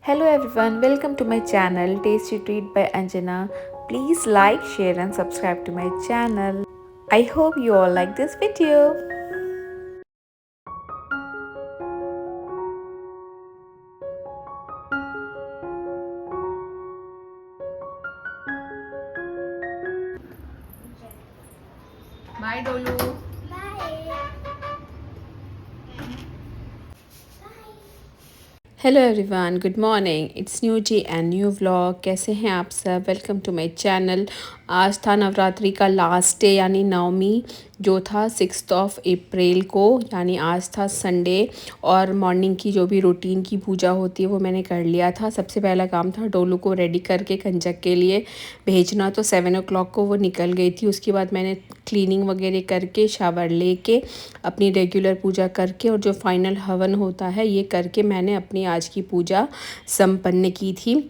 Hello everyone, welcome to my channel Tasty Treat by Anjana. Please like, share and subscribe to my channel. I hope you all like this video. Bye डोलू। Hello everyone, good morning. It's new day and new vlog. कैसे हैं आप सब? Welcome to my channel. आज था नवरात्रि का last day यानी नवमी, जो था 6 अप्रैल को, यानी आज था संडे। और मॉर्निंग की जो भी रूटीन की पूजा होती है वो मैंने कर लिया था। सबसे पहला काम था डोलू को रेडी करके कंजक के लिए भेजना। तो 7 o'clock को वो निकल गई थी। उसके बाद मैंने क्लीनिंग वगैरह करके शावर लेके अपनी रेगुलर पूजा करके और जो फाइनल हवन होता है ये करके मैंने अपनी आज की पूजा संपन्न की थी।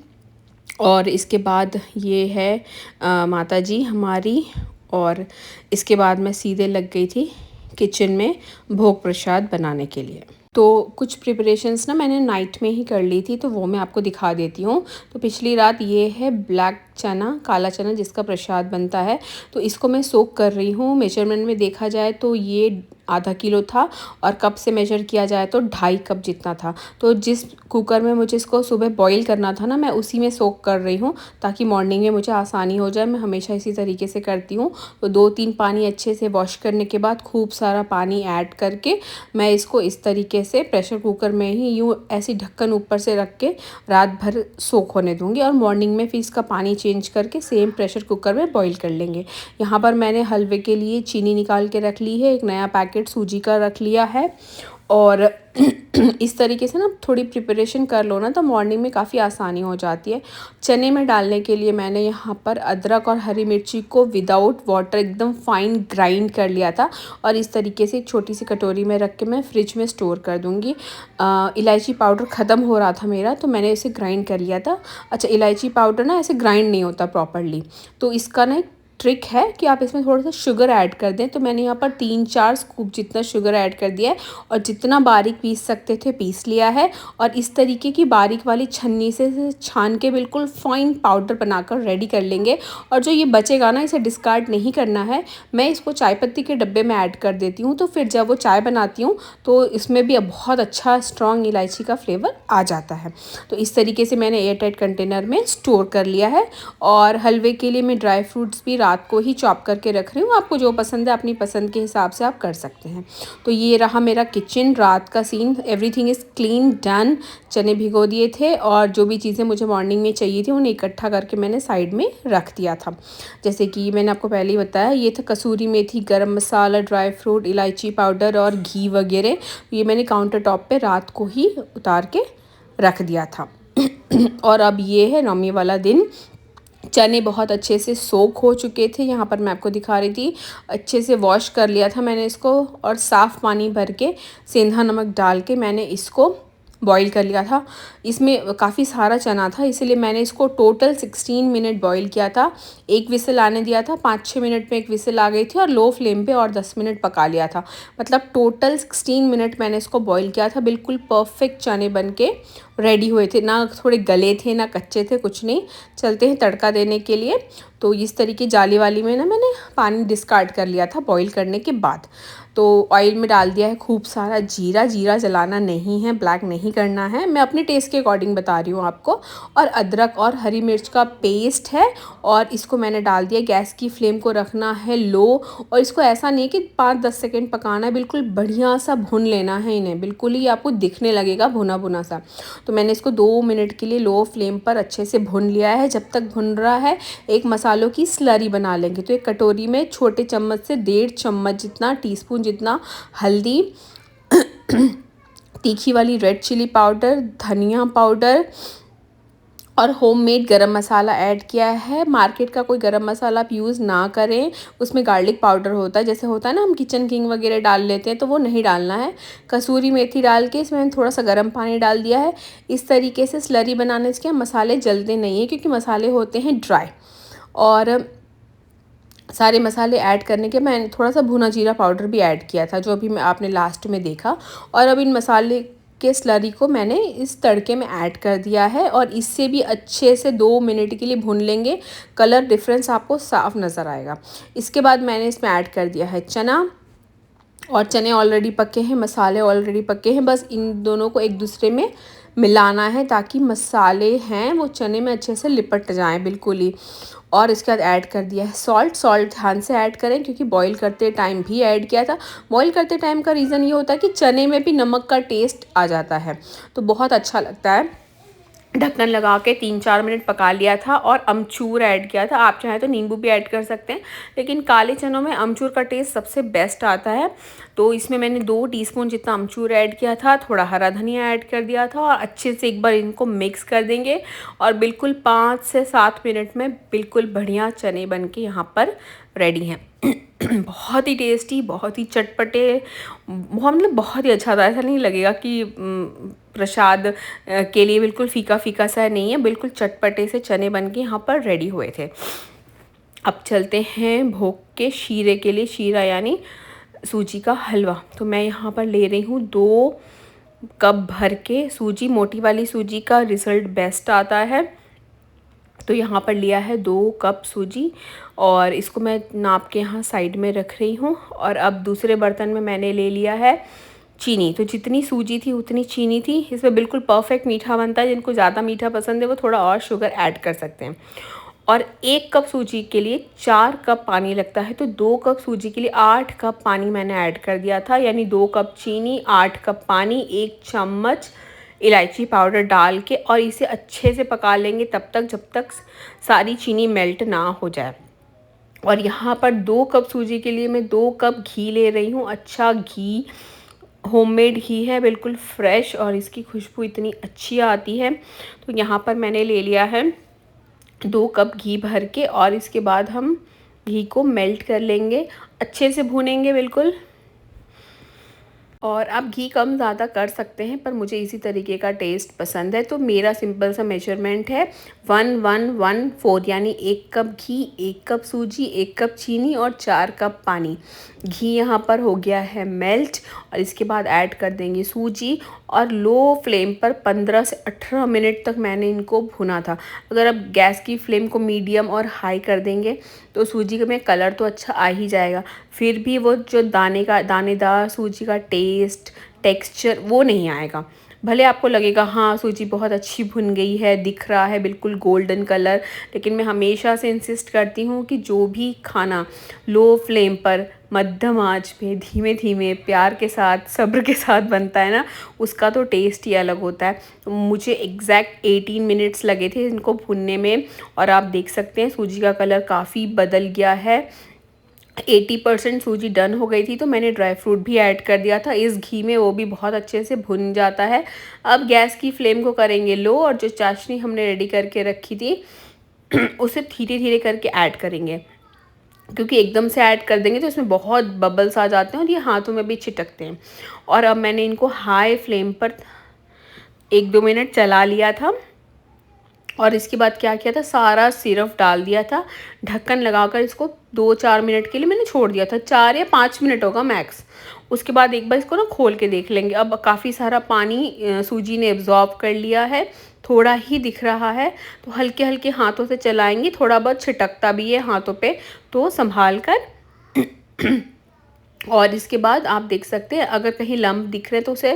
और इसके बाद ये है माता जी हमारी। और इसके बाद मैं सीधे लग गई थी किचन में भोग प्रसाद बनाने के लिए। तो कुछ प्रिपरेशंस ना मैंने नाइट में ही कर ली थी, तो वो मैं आपको दिखा देती हूँ। तो पिछली रात ये है ब्लैक चना, काला चना जिसका प्रसाद बनता है, तो इसको मैं सोक कर रही हूँ। मेजरमेंट में देखा जाए तो ये आधा किलो था और कप से मेजर किया जाए तो 2.5 कप जितना था। तो जिस कुकर में मुझे इसको सुबह बॉईल करना था ना, मैं उसी में सोक कर रही हूँ ताकि मॉर्निंग में मुझे आसानी हो जाए। मैं हमेशा इसी तरीके से करती हूँ। तो 2-3 पानी अच्छे से वॉश करने के बाद खूब सारा पानी ऐड करके मैं इसको इस तरीके से प्रेशर कुकर में ही यूँ ऐसी ढक्कन ऊपर से रख के रात भर सोक होने दूँगी। और मॉर्निंग में फिर इसका पानी चेंज करके सेम प्रेशर कुकर में बॉईल कर लेंगे। यहाँ पर मैंने हलवे के लिए चीनी निकाल के रख ली है, एक नया पैकेट सूजी का रख लिया है। और इस तरीके से ना थोड़ी प्रिपरेशन कर लो ना तो मॉर्निंग में काफ़ी आसानी हो जाती है। चने में डालने के लिए मैंने यहाँ पर अदरक और हरी मिर्ची को विदाउट वाटर एकदम फाइन ग्राइंड कर लिया था और इस तरीके से एक छोटी सी कटोरी में रख के मैं फ्रिज में स्टोर कर दूँगी। इलायची पाउडर ख़त्म हो रहा था मेरा, तो मैंने इसे ग्राइंड कर लिया था। अच्छा, इलायची पाउडर ना ऐसे ग्राइंड नहीं होता प्रॉपरली, तो इसका ना एक ट्रिक है कि आप इसमें थोड़ा सा शुगर ऐड कर दें। तो मैंने यहाँ पर 3-4 स्कूप जितना शुगर ऐड कर दिया है और जितना बारीक पीस सकते थे पीस लिया है। और इस तरीके की बारीक वाली छन्नी से छान के बिल्कुल फाइन पाउडर बनाकर रेडी कर लेंगे। और जो ये बचेगा ना, इसे डिस्कार्ड नहीं करना है। मैं इसको चाय पत्ती के डब्बे में ऐड कर देती हूँ, तो फिर जब वो चाय बनाती हूँ तो इसमें भी अब बहुत अच्छा स्ट्रॉन्ग इलायची का फ्लेवर आ जाता है। तो इस तरीके से मैंने एयर टाइट कंटेनर में स्टोर कर लिया है। और हलवे के लिए मैं ड्राई फ्रूट्स भी रात को ही चॉप करके रख रही हूँ। आपको जो पसंद है अपनी पसंद के हिसाब से आप कर सकते हैं। तो ये रहा मेरा किचन रात का scene. Everything is clean done. चने भिगो दिए थे और जो भी चीज़ें मुझे मॉर्निंग में चाहिए थी उन्हें इकट्ठा करके मैंने साइड में रख दिया था। जैसे कि मैंने आपको पहले ही बताया, ये था कसूरी मेथी, गरम मसाला, ड्राई फ्रूट, इलायची पाउडर और घी वगैरह। ये मैंने काउंटर टॉप पे रात को ही उतार के रख दिया था। और अब ये है नौमी वाला दिन। चने बहुत अच्छे से सोक हो चुके थे, यहाँ पर मैं आपको दिखा रही थी। अच्छे से वॉश कर लिया था मैंने इसको और साफ़ पानी भर के सेंधा नमक डाल के मैंने इसको बॉईल कर लिया था। इसमें काफ़ी सारा चना था इसीलिए मैंने इसको टोटल 16 मिनट बॉईल किया था। एक विसल आने दिया था, 5-6 मिनट में एक विसल आ गई थी और लो फ्लेम पे और 10 मिनट पका लिया था। मतलब टोटल 16 मिनट मैंने इसको बॉईल किया था। बिल्कुल परफेक्ट चने बन के रेडी हुए थे, ना थोड़े गले थे ना कच्चे थे, कुछ नहीं। चलते हैं तड़का देने के लिए। तो इस तरीके जाली वाली में ना मैंने पानी डिस्कार्ड कर लिया था बॉईल करने के बाद। तो ऑयल में डाल दिया है खूब सारा जीरा। जीरा जलाना नहीं है, ब्लैक नहीं करना है, मैं अपने टेस्ट के अकॉर्डिंग बता रही हूँ आपको। और अदरक और हरी मिर्च का पेस्ट है और इसको मैंने डाल दिया। गैस की फ्लेम को रखना है लो और इसको ऐसा नहीं कि 5-10 सेकेंड पकाना है, बिल्कुल बढ़िया सा भून लेना है इन्हें। बिल्कुल ही आपको दिखने लगेगा भुना भुना सा। तो मैंने इसको 2 मिनट के लिए लो फ्लेम पर अच्छे से भून लिया है। जब तक भुन रहा है एक मसालों की स्लरी बना लेंगे। तो एक कटोरी में छोटे चम्मच से 1.5 चम्मच जितना, टीस्पून जितना हल्दी, तीखी वाली रेड चिली पाउडर, धनिया पाउडर और होममेड गरम मसाला ऐड किया है। मार्केट का कोई गरम मसाला आप यूज़ ना करें, उसमें गार्लिक पाउडर होता है। जैसे होता है ना हम किचन किंग वगैरह डाल लेते हैं, तो वो नहीं डालना है। कसूरी मेथी डाल के इसमें थोड़ा सा गर्म पानी डाल दिया है। इस तरीके से स्लरी बनाने से क्या मसाले जलते नहीं हैं, क्योंकि मसाले होते हैं ड्राई। और सारे मसाले ऐड करने के मैंने थोड़ा सा भुना जीरा पाउडर भी ऐड किया था, जो अभी मैं आपने लास्ट में देखा। और अब इन मसाले के स्लरी को मैंने इस तड़के में ऐड कर दिया है और इससे भी अच्छे से 2 मिनट के लिए भून लेंगे। कलर डिफरेंस आपको साफ नज़र आएगा। इसके बाद मैंने इसमें ऐड कर दिया है चना, और चने ऑलरेडी पके हैं, मसाले ऑलरेडी पके हैं। बस इन दोनों को एक दूसरे में मिलाना है ताकि मसाले हैं वो चने में अच्छे से लिपट जाएं बिल्कुल ही। और इसके बाद ऐड कर दिया है सॉल्ट ध्यान से ऐड करें क्योंकि बॉईल करते टाइम भी ऐड किया था। बॉईल करते टाइम का रीज़न ये होता है कि चने में भी नमक का टेस्ट आ जाता है तो बहुत अच्छा लगता है। ढक्कन लगा के 3-4 मिनट पका लिया था और अमचूर ऐड किया था। आप चाहें तो नींबू भी ऐड कर सकते हैं, लेकिन काले चनों में अमचूर का टेस्ट सबसे बेस्ट आता है। तो इसमें मैंने 2 टीस्पून जितना अमचूर ऐड किया था, थोड़ा हरा धनिया ऐड कर दिया था और अच्छे से एक बार इनको मिक्स कर देंगे और बिल्कुल 5 से 7 मिनट में बिल्कुल बढ़िया चने बन के यहाँ पर रेडी हैं। बहुत ही टेस्टी, बहुत ही चटपटे, बहुत ही अच्छा था। ऐसा नहीं लगेगा कि प्रसाद के लिए बिल्कुल फीका फीका सा नहीं है, बिल्कुल चटपटे से चने बन के यहाँ पर रेडी हुए थे। अब चलते हैं भोग के शीरे के लिए। शीरा यानी सूजी का हलवा। तो मैं यहाँ पर ले रही हूँ 2 कप भर के सूजी। मोटी वाली सूजी का रिज़ल्ट बेस्ट आता है। तो यहाँ पर लिया है 2 कप सूजी और इसको मैं नाप के यहाँ साइड में रख रही हूँ। और अब दूसरे बर्तन में मैंने ले लिया है चीनी। तो जितनी सूजी थी उतनी चीनी थी। इसमें बिल्कुल परफेक्ट मीठा बनता है। जिनको ज़्यादा मीठा पसंद है वो थोड़ा और शुगर ऐड कर सकते हैं। और 1 कप सूजी के लिए 4 कप पानी लगता है, तो 2 कप सूजी के लिए 8 कप पानी मैंने ऐड कर दिया था। यानी 2 कप चीनी, 8 कप पानी, 1 चम्मच इलायची पाउडर डाल के और इसे अच्छे से पका लेंगे तब तक जब तक सारी चीनी मेल्ट ना हो जाए। और यहाँ पर 2 कप सूजी के लिए मैं 2 कप घी ले रही हूँ। अच्छा घी, होममेड घी है, बिल्कुल फ्रेश और इसकी खुशबू इतनी अच्छी आती है। तो यहाँ पर मैंने ले लिया है 2 कप घी भर के और इसके बाद हम घी को मेल्ट कर लेंगे, अच्छे से भूनेंगे बिल्कुल। और आप घी कम ज़्यादा कर सकते हैं, पर मुझे इसी तरीके का टेस्ट पसंद है। तो मेरा सिंपल सा मेजरमेंट है 1-1-1-4, यानी 1 कप घी, 1 कप सूजी, 1 कप चीनी और 4 कप पानी। घी यहाँ पर हो गया है मेल्ट और इसके बाद ऐड कर देंगे सूजी और लो फ्लेम पर 15 से 18 मिनट तक मैंने इनको भुना था। अगर आप गैस की फ्लेम को मीडियम और हाई कर देंगे तो सूजी में कलर तो अच्छा आ ही जाएगा, फिर भी वो जो दानेदार सूजी का टेस्ट, टेक्सचर वो नहीं आएगा। भले आपको लगेगा हाँ सूजी बहुत अच्छी भुन गई है, दिख रहा है बिल्कुल गोल्डन कलर, लेकिन मैं हमेशा से इंसिस्ट करती हूँ कि जो भी खाना लो फ्लेम पर, मध्यम आंच पे, धीमे धीमे, प्यार के साथ, सब्र के साथ बनता है ना, उसका तो टेस्ट ही अलग होता है। तो मुझे एग्जैक्ट 18 मिनट्स लगे थे इनको भुनने में और आप देख सकते हैं सूजी का कलर काफ़ी बदल गया है। 80% सूजी डन हो गई थी तो मैंने ड्राई फ्रूट भी ऐड कर दिया था इस घी में, वो भी बहुत अच्छे से भुन जाता है। अब गैस की फ्लेम को करेंगे लो और जो चाशनी हमने रेडी करके रखी थी उसे धीरे धीरे करके ऐड करेंगे, क्योंकि एकदम से ऐड कर देंगे तो इसमें बहुत बबल्स आ जाते हैं और ये हाथों में भी छिटकते हैं। और अब मैंने इनको हाई फ्लेम पर 1-2 मिनट चला लिया था और इसके बाद क्या किया था, सारा सिरप डाल दिया था। ढक्कन लगाकर इसको 2-4 मिनट के लिए मैंने छोड़ दिया था, 4 या 5 मिनट होगा मैक्स। उसके बाद एक बार इसको ना खोल के देख लेंगे। अब काफ़ी सारा पानी सूजी ने एब्जॉर्ब कर लिया है, थोड़ा ही दिख रहा है, तो हल्के हल्के हाथों से चलाएंगे, थोड़ा बहुत छिटकता भी है हाथों पे, तो संभाल कर और इसके बाद आप देख सकते हैं अगर कहीं लम्ब दिख रहे तो उसे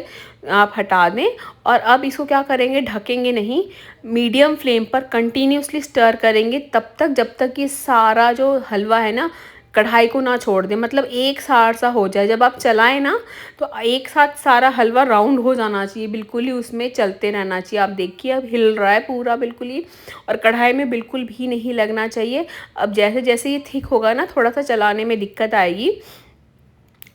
आप हटा दें। और अब इसको क्या करेंगे, ढकेंगे नहीं, मीडियम फ्लेम पर कंटिन्यूसली स्टर करेंगे तब तक जब तक ये सारा जो हलवा है ना कढ़ाई को ना छोड़ दें, मतलब एक साथ सा हो जाए। जब आप चलाएं ना तो एक साथ सारा हलवा राउंड हो जाना चाहिए, बिल्कुल ही उसमें चलते रहना चाहिए। आप देखिए अब हिल रहा है पूरा बिल्कुल ही, और कढ़ाई में बिल्कुल भी नहीं लगना चाहिए। अब जैसे जैसे ये थिक होगा ना थोड़ा सा चलाने में दिक्कत आएगी।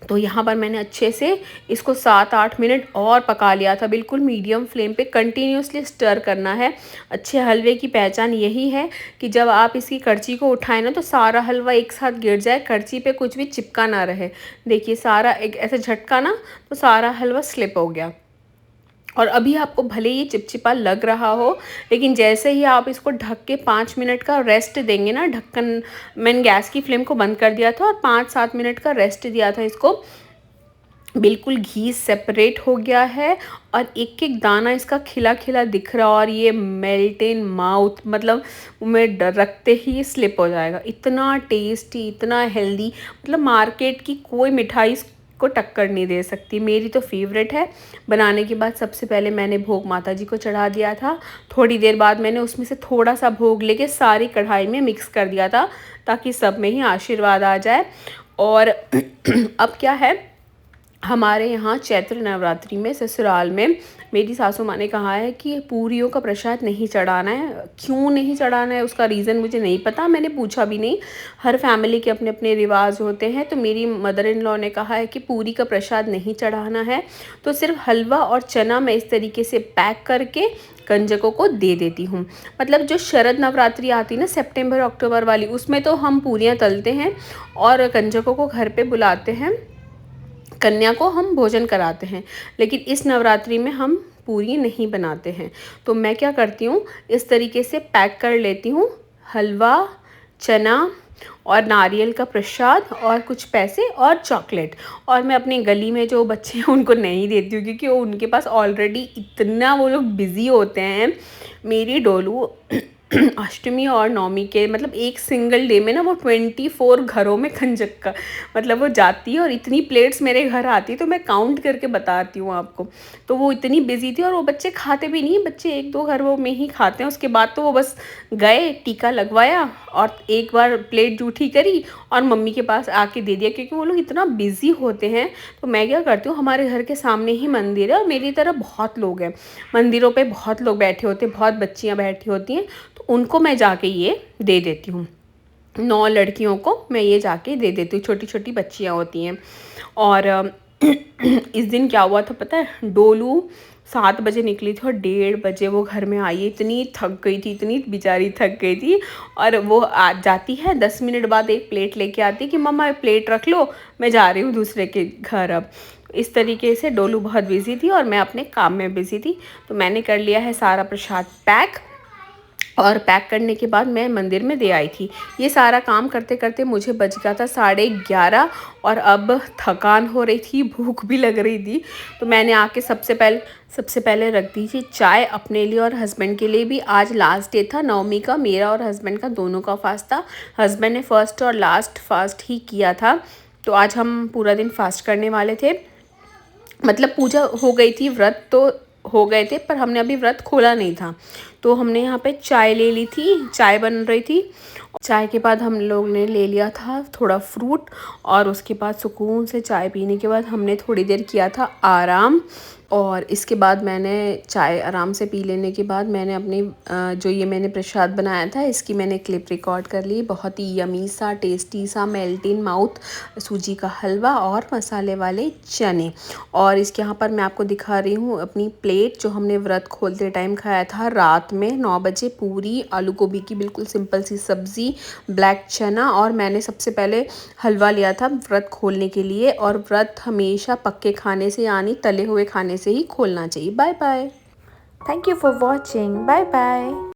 तो यहाँ पर मैंने अच्छे से इसको 7-8 मिनट और पका लिया था, बिल्कुल मीडियम फ्लेम पे कंटिन्यूसली स्टर करना है। अच्छे हलवे की पहचान यही है कि जब आप इसकी करछी को उठाएं ना तो सारा हलवा एक साथ गिर जाए, करछी पे कुछ भी चिपका ना रहे। देखिए सारा एक ऐसे झटका ना तो सारा हलवा स्लिप हो गया। और अभी आपको भले ही चिपचिपा लग रहा हो, लेकिन जैसे ही आप इसको ढक के 5 मिनट का रेस्ट देंगे ना, ढक्कन मैंने गैस की फ्लेम को बंद कर दिया था और 5-7 मिनट का रेस्ट दिया था इसको, बिल्कुल घी सेपरेट हो गया है और एक एक दाना इसका खिला खिला दिख रहा, और ये मेल्ट इन माउथ, मतलब मुँह रखते ही स्लिप हो जाएगा। इतना टेस्टी, इतना हेल्दी, मतलब मार्केट की कोई मिठाई को टक्कर नहीं दे सकती। मेरी तो फेवरेट है। बनाने के बाद सबसे पहले मैंने भोग माता जी को चढ़ा दिया था। थोड़ी देर बाद मैंने उसमें से थोड़ा सा भोग लेके सारी कढ़ाई में मिक्स कर दिया था, ताकि सब में ही आशीर्वाद आ जाए। और अब क्या है, हमारे यहाँ चैत्र नवरात्रि में ससुराल में मेरी सासू माँ ने कहा है कि पूरियों का प्रसाद नहीं चढ़ाना है। क्यों नहीं चढ़ाना है उसका रीज़न मुझे नहीं पता, मैंने पूछा भी नहीं। हर फैमिली के अपने अपने रिवाज होते हैं। तो मेरी मदर इन लॉ ने कहा है कि पूरी का प्रसाद नहीं चढ़ाना है, तो सिर्फ हलवा और चना मैं इस तरीके से पैक करके कंजकों को दे देती हूँ। मतलब जो शरद नवरात्रि आती ना, सितंबर अक्टूबर वाली, उसमें तो हम पूरियाँ तलते हैं और कंजकों को घर पे बुलाते हैं, कन्या को हम भोजन कराते हैं। लेकिन इस नवरात्रि में हम पूरी नहीं बनाते हैं। तो मैं क्या करती हूँ, इस तरीके से पैक कर लेती हूँ हलवा, चना और नारियल का प्रसाद और कुछ पैसे और चॉकलेट। और मैं अपनी गली में जो बच्चे हैं उनको नहीं देती हूँ, क्योंकि वो उनके पास ऑलरेडी इतना वो लोग बिज़ी होते हैं। मेरी डोलू अष्टमी और नवमी के मतलब एक सिंगल डे में ना वो 24 घरों में कंजक का मतलब वो जाती है, और इतनी प्लेट्स मेरे घर आती है, तो मैं काउंट करके बताती हूँ आपको। तो वो इतनी बिजी थी, और वो बच्चे खाते भी नहीं, बच्चे एक दो घर वो में ही खाते हैं। उसके बाद तो वो बस गए, टीका लगवाया और एक बार प्लेट जूठी करी और मम्मी के पास आके दे दिया, क्योंकि वो लोग इतना बिजी होते हैं। तो मैं क्या करती हूँ, हमारे घर के सामने ही मंदिर है और मेरी तरह बहुत लोग हैं, मंदिरों पे बहुत लोग बैठे होते हैं, बहुत बच्चियाँ बैठी होती हैं, तो उनको मैं जाके ये दे देती हूँ। 9 लड़कियों को मैं ये जाके दे देती हूँ, छोटी छोटी बच्चियाँ होती हैं। और इस दिन क्या हुआ था पता है, डोलू 7 बजे निकली थी और 1:30 बजे वो घर में आई। इतनी थक गई थी, इतनी बेचारी थक गई थी। और वो आ जाती है 10 मिनट बाद एक प्लेट लेके आती है कि मम्मा प्लेट रख लो, मैं जा रही हूँ दूसरे के घर। अब इस तरीके से डोलू बहुत बिजी थी और मैं अपने काम में बिजी थी। तो मैंने कर लिया है सारा प्रसाद पैक, और पैक करने के बाद मैं मंदिर में दे आई थी। ये सारा काम करते करते मुझे बज गया था 11:30, और अब थकान हो रही थी, भूख भी लग रही थी। तो मैंने आके सबसे पहले रख दी थी चाय अपने लिए और हस्बैंड के लिए भी। आज लास्ट डे था नवमी का, मेरा और हस्बैंड का दोनों का फास्ट था। हस्बैंड ने फर्स्ट और लास्ट फास्ट ही किया था, तो आज हम पूरा दिन फास्ट करने वाले थे। मतलब पूजा हो गई थी, व्रत तो हो गए थे, पर हमने अभी व्रत खोला नहीं था। तो हमने यहाँ पे चाय ले ली थी, चाय बन रही थी। चाय के बाद हम लोग ने ले लिया था थोड़ा फ्रूट, और उसके बाद सुकून से चाय पीने के बाद हमने थोड़ी देर किया था आराम। और इसके बाद मैंने चाय आराम से पी लेने के बाद मैंने अपनी जो ये मैंने प्रसाद बनाया था इसकी मैंने क्लिप रिकॉर्ड कर ली। बहुत ही यमी सा, टेस्टी सा, मेल्ट इन माउथ सूजी का हलवा और मसाले वाले चने। और इसके यहाँ पर मैं आपको दिखा रही हूँ अपनी प्लेट, जो हमने व्रत खोलते टाइम खाया था रात में 9 बजे। पूरी आलू गोभी की बिल्कुल सिंपल सी सब्ज़ी, ब्लैक चना, और मैंने सबसे पहले हलवा लिया था व्रत खोलने के लिए। और व्रत हमेशा पक्के खाने से यानी तले हुए खाने से ही खोलना चाहिए। Bye bye. Thank you for watching. Bye bye.